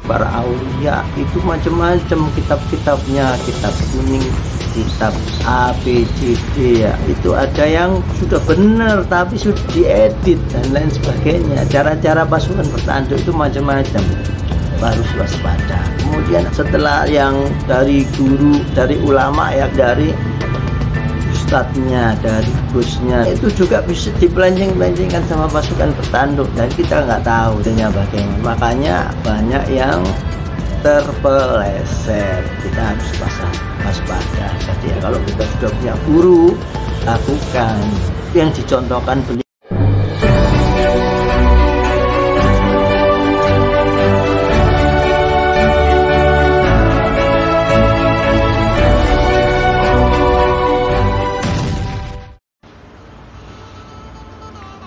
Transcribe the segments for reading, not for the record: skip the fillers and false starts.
para aulia itu macam-macam kitab-kitabnya, kitab kuning, kitab A, B, C, D ya. Itu ada yang sudah benar tapi sudah diedit dan lain sebagainya. Cara-cara pasukan bertanduk itu macam-macam, harus waspada. Kemudian setelah yang dari guru, dari ulama ya, dari ustadznya, dari bosnya, itu juga bisa dipelenceng-pelencengkan sama pasukan bertanduk dan kita nggak tahu dengan bagaimana. Makanya banyak yang terpeleset. Kita harus waspada. Jadi ya, kalau kita sudah punya guru, lakukan yang dicontohkan beliau.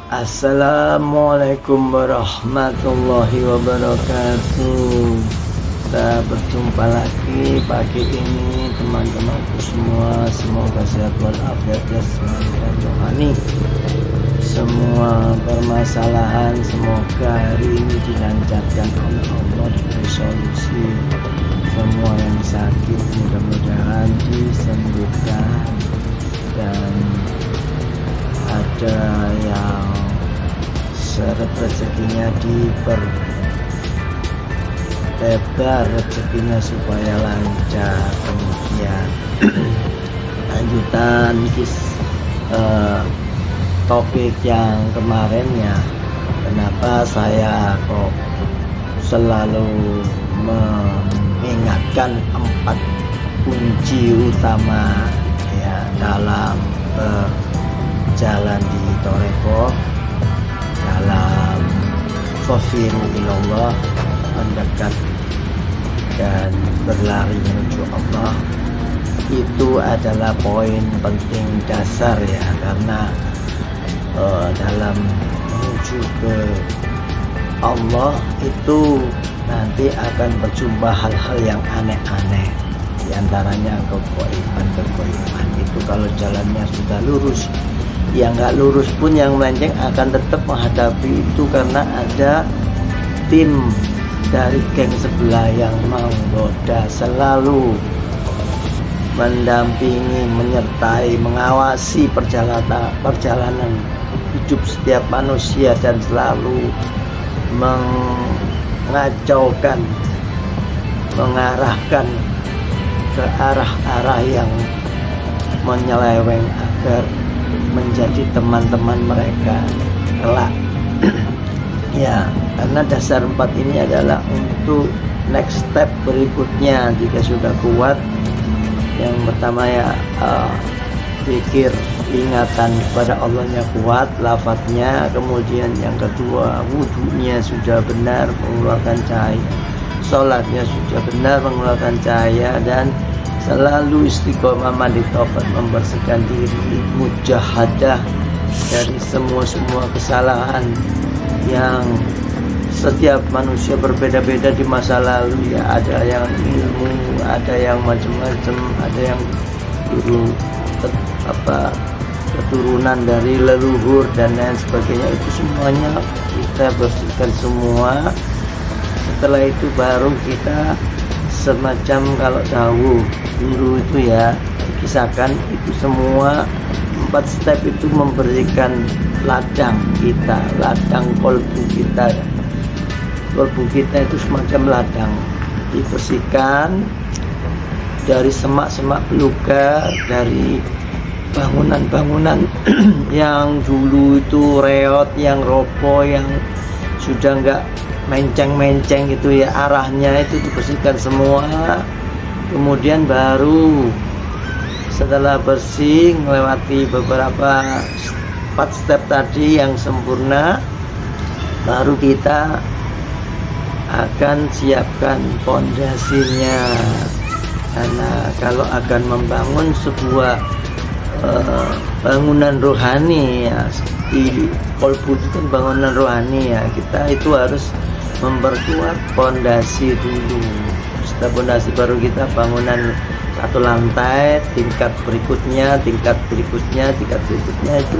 Assalamualaikum warahmatullahi wabarakatuh. Kita berjumpa lagi pagi ini teman-temanku semua. Semoga sehat walafiat jasmani dan rohani. Semua permasalahan semoga hari ini dilancarkan oleh Allah, diberi solusi. Semua yang sakit mudah-mudahan disembuhkan, dan ada yang seret rezekinya diperlebar rezekinya supaya lancar. Kemudian lanjutan topik yang kemarin ya, kenapa saya kok selalu mengingatkan 4 kunci utama ya dalam jalan di Thoreko, dalam fafiru ilallah, mendekat dan berlari menuju Allah. Itu adalah poin penting dasar ya, karena dalam menuju ke Allah itu nanti akan berjumpa hal-hal yang aneh-aneh, diantaranya kegoiban. Itu kalau jalannya sudah lurus, yang nggak lurus pun yang melenceng akan tetap menghadapi itu, karena ada tim dari geng sebelah yang menggoda, selalu mendampingi, menyertai, mengawasi perjalanan hidup setiap manusia dan selalu mengacaukan, mengarahkan ke arah-arah yang menyeleweng agar menjadi teman-teman mereka kelak. Ya, karena dasar 4 ini adalah untuk next step berikutnya jika sudah kuat. Yang pertama ya, pikir, ingatan kepada Allahnya kuat, lafadznya. Kemudian yang kedua, wudhunya sudah benar, mengeluarkan cahaya. Sholatnya sudah benar, mengeluarkan cahaya. Dan selalu istiqomah mandi taubat, membersihkan diri, mujahadah dari semua kesalahan yang setiap manusia berbeda-beda di masa lalu ya. Ada yang ilmu, ada yang macam-macam, ada yang keturunan dari leluhur dan lain sebagainya. Itu semuanya kita bersihkan semua. Setelah itu baru kita semacam, kalau tahu dulu itu ya, kisahkan itu semua 4 step itu memberikan ladang kita, ladang kolbu kita. Kolbu kita itu semacam ladang, dibersihkan dari semak-semak belukar, dari bangunan-bangunan yang dulu itu reot, yang roboh, yang sudah enggak menceng-menceng gitu ya, arahnya itu dibersihkan semua. Kemudian baru setelah bersih, melewati beberapa 4 step tadi yang sempurna, baru kita akan siapkan pondasinya. Karena kalau akan membangun sebuah bangunan rohani ya, di kolbu itu kan bangunan rohani ya, kita itu harus memperkuat pondasi dulu. Setelah pondasi baru kita bangunan 1 lantai, tingkat berikutnya itu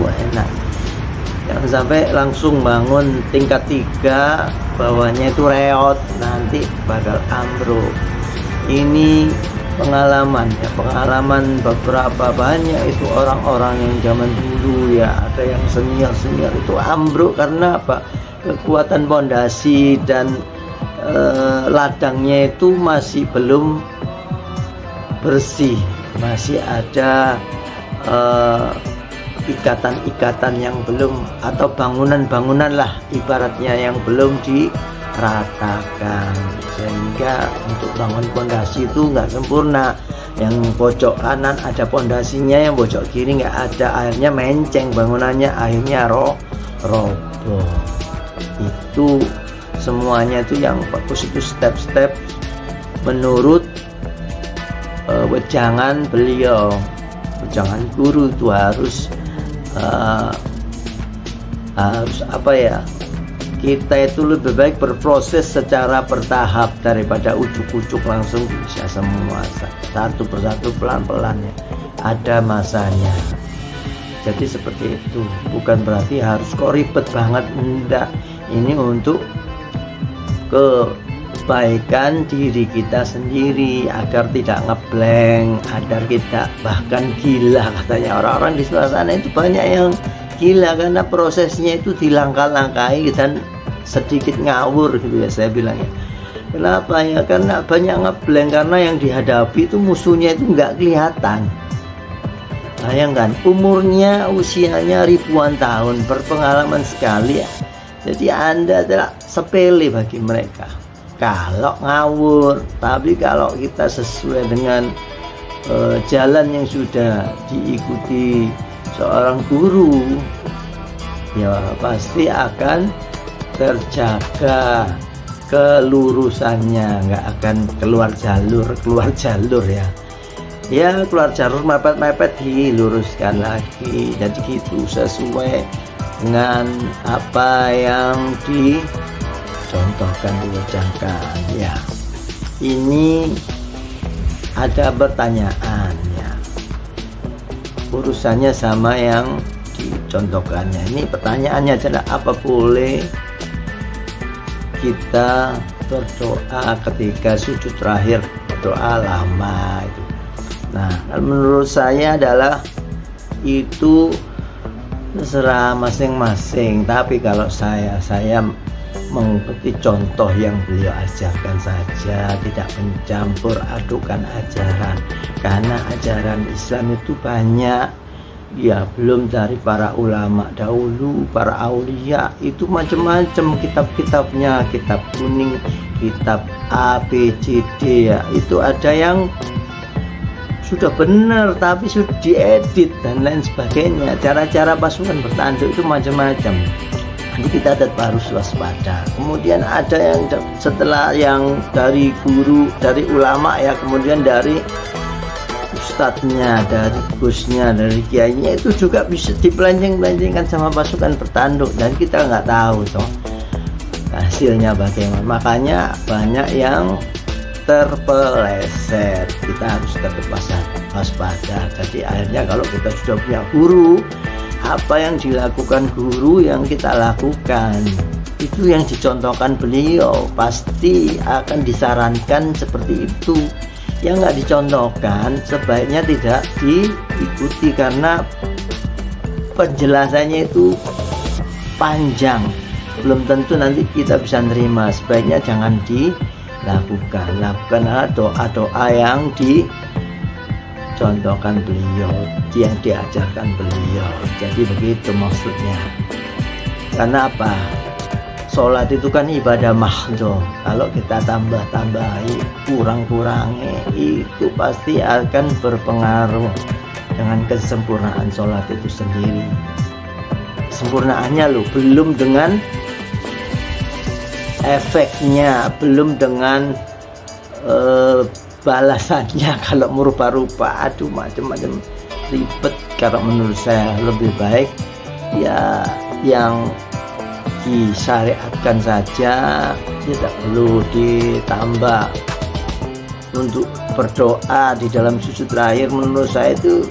enak. Jangan sampai langsung bangun tingkat 3 bawahnya itu reot, nanti bakal ambruk. Ini pengalaman ya, pengalaman beberapa banyak itu orang-orang yang zaman dulu ya, ada yang senior itu ambruk karena apa? Kekuatan pondasi dan ladangnya itu masih belum bersih, masih ada ikatan-ikatan yang belum, atau bangunan-bangunan lah ibaratnya yang belum diratakan, sehingga untuk bangun pondasi itu nggak sempurna. Yang pojok kanan ada pondasinya, yang pojok kiri nggak ada, akhirnya menceng bangunannya, akhirnya roboh. Itu semuanya itu yang bagus itu step-step menurut wejangan beliau, wejangan guru itu harus apa ya, kita itu lebih baik berproses secara bertahap daripada ujuk-ujuk langsung bisa semua, satu persatu pelan-pelan ya, ada masanya. Jadi seperti itu, bukan berarti harus kok ribet banget, enggak. Ini untuk kebaikan diri kita sendiri, agar tidak ngeblank, agar kita bahkan gila. Katanya orang-orang di sebelah sana itu banyak yang gila karena prosesnya itu dilangkah-langkahi dan sedikit ngawur gitu ya, saya bilangnya. Kenapa ya? Karena banyak ngeblank, karena yang dihadapi itu musuhnya itu nggak kelihatan. Bayangkan umurnya, usianya ribuan tahun, berpengalaman sekali ya. Jadi Anda adalah sepele bagi mereka kalau ngawur. Tapi kalau kita sesuai dengan jalan yang sudah diikuti seorang guru, ya pasti akan terjaga kelurusannya, nggak akan keluar jalur ya. Ya keluar jalur mepet-mepet diluruskan lagi. Jadi gitu, sesuai dengan apa yang dicontohkan, diwujudkan ya. Ini ada pertanyaan ya, urusannya sama yang dicontohkannya. Ini pertanyaannya adalah, apa boleh kita berdoa ketika sujud terakhir, doa lama itu? Nah, menurut saya adalah itu terserah masing-masing. Tapi kalau saya mengikuti contoh yang beliau ajarkan saja, tidak mencampur adukan ajaran, karena ajaran Islam itu banyak ya, belum dari para ulama dahulu, para aulia itu macam-macam kitab-kitabnya, kitab kuning, kitab A, B, C, D ya, itu ada yang sudah benar tapi sudah diedit dan lain sebagainya. Cara-cara pasukan bertanduk itu macam-macam. Jadi kita tetap harus waspada. Kemudian ada yang setelah yang dari guru, dari ulama ya, kemudian dari ustadznya, dari gusnya, dari kiainya, itu juga bisa dipelenceng-pelencengkan sama pasukan bertanduk, dan kita nggak tahu toh hasilnya bagaimana. Makanya banyak yang terpeleset. Kita harus tetap waspada. Jadi akhirnya kalau kita sudah punya guru, apa yang dilakukan guru yang kita lakukan, itu yang dicontohkan beliau, pasti akan disarankan seperti itu. Yang nggak dicontohkan sebaiknya tidak diikuti, karena penjelasannya itu panjang, belum tentu nanti kita bisa nerima. Sebaiknya jangan lakukanlah doa-doa yang dicontohkan beliau, yang diajarkan beliau. Jadi begitu maksudnya. Karena apa? Sholat itu kan ibadah mahdhah. Kalau kita tambah-tambahi, kurang-kurangi, itu pasti akan berpengaruh dengan kesempurnaan sholat itu sendiri. Sempurnaannya loh, belum dengan efeknya, belum dengan balasannya. Kalau merupa-rupa, aduh macam-macam ribet. Kalau menurut saya lebih baik ya yang disyariatkan saja, tidak perlu ditambah. Untuk berdoa di dalam sujud terakhir, menurut saya itu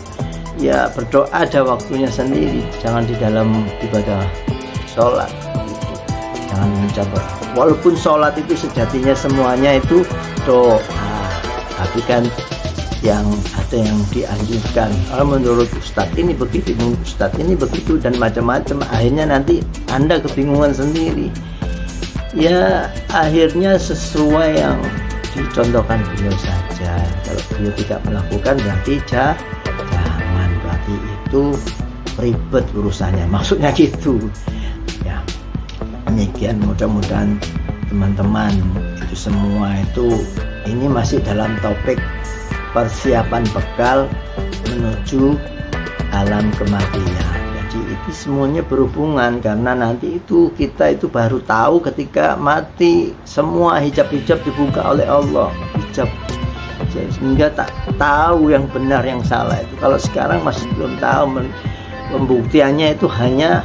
ya berdoa ada waktunya sendiri, jangan di dalam ibadah sholat gitu. Jangan mencoba, walaupun sholat itu sejatinya semuanya itu doa, tapi kan yang ada yang dianjurkan, menurut Ustadz ini begitu, menurut Ustadz ini begitu, dan macam-macam. Akhirnya nanti Anda kebingungan sendiri. Ya akhirnya sesuai yang dicontohkan beliau saja. Kalau beliau tidak melakukan berarti jangan, berarti itu ribet urusannya, maksudnya gitu ya. Demikian, mudah-mudahan teman-teman itu semua itu, ini masih dalam topik persiapan bekal menuju alam kematian. Jadi itu semuanya berhubungan, karena nanti itu kita itu baru tahu ketika mati, semua hijab-hijab dibuka oleh Allah, hijab, sehingga tak tahu yang benar yang salah itu. Kalau sekarang masih belum tahu, pembuktiannya itu hanya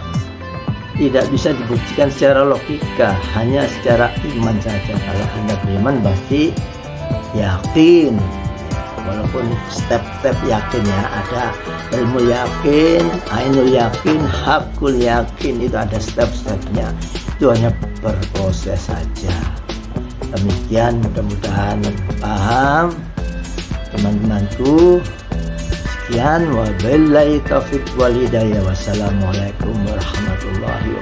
tidak bisa dibuktikan secara logika, hanya secara iman saja. Kalau Anda beriman pasti yakin, walaupun step-step yakin ya, ada ilmu yakin, ainul yakin, hakul yakin, itu ada step-stepnya, itu hanya berproses saja. Demikian, mudah-mudahan paham teman-temanku. Sekian, wabillahi taufiq wal hidayah. Wassalamualaikum warahmatullahi wabarakatuh.